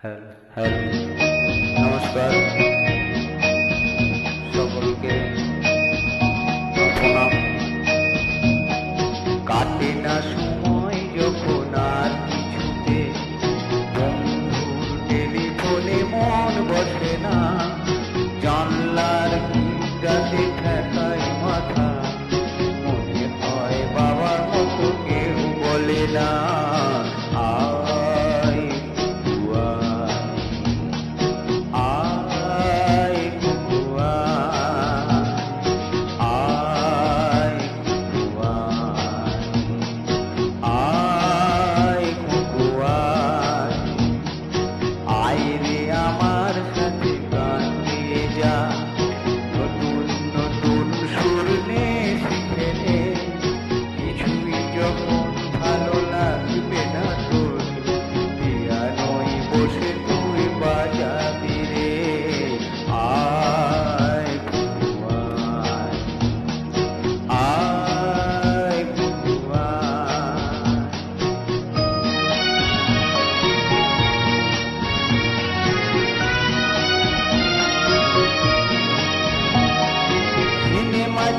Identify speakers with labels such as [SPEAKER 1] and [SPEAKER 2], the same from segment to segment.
[SPEAKER 1] হ্যাঁ, হ্যালো, নমস্কার সকলকে। প্রণাম। কাটে না সময় যখন আর কিছুতে, বন্ধুর টেলিফোনে মন বসে না, জানলার ভিড়টাতে ঠেকায় মাথা, মনে হয় বাবার মতো কেউ বলে না।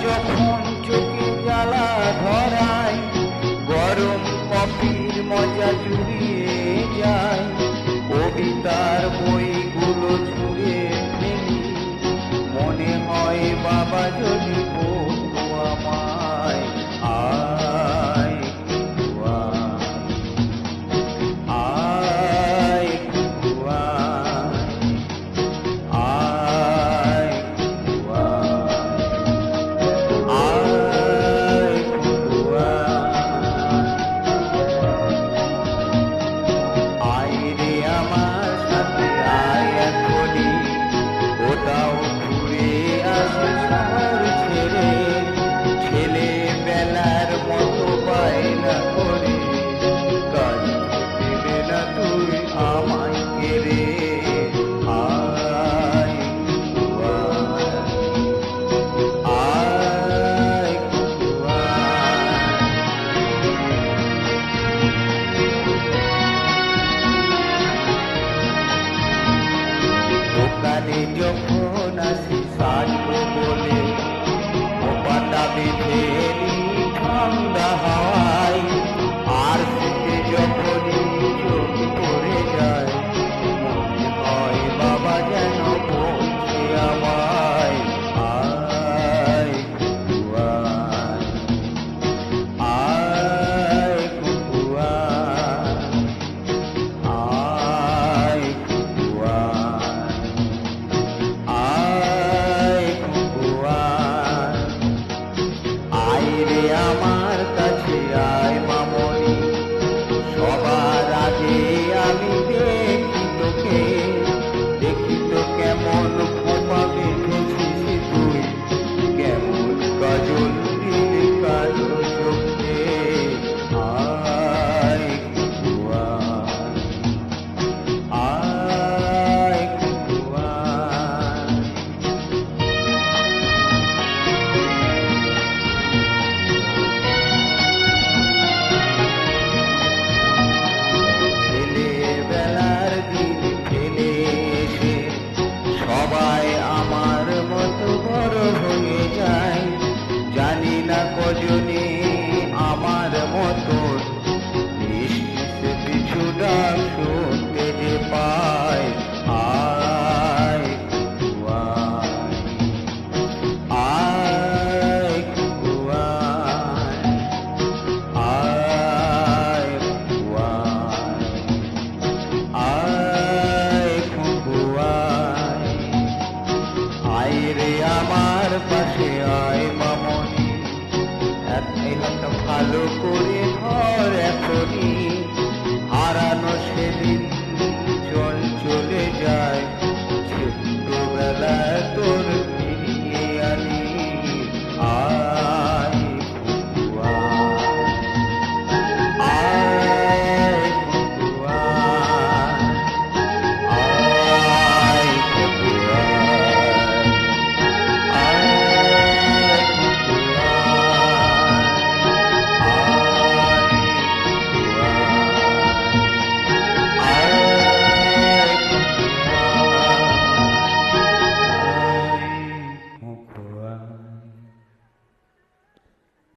[SPEAKER 1] যখন চোখে জ্বালা ধরায়, গরম কফির মজা জুড়িয়ে যায়, কবিতার বইগুলো ছুঁড়ে ফেলি, মনে হয় বাবা যদি বলতো আমায়, আয় আয় যখন আসি সাজবো বলে, খোপাটা বেঁধে নিই ঠান্ডা হাওয়ায়, আর শীতে যখনই চোখ পড়ে যায়, মনে হয় বাবা যেন বলছে আমায়, আয় আয় আমার কাছে আয় মামনি, সবার আগে আমি দেখি তোকে, দেখি তো কেমন খোপা বেঁধেছিস তুই, কেমন কাজল দিলি কালো চোখে, আয় আয় সবাই আমার মতো বড় হয়ে যায়, জানি না কজনে আমার মতো নিশ্চিত পিছু ডাক শুনতে যে পায়।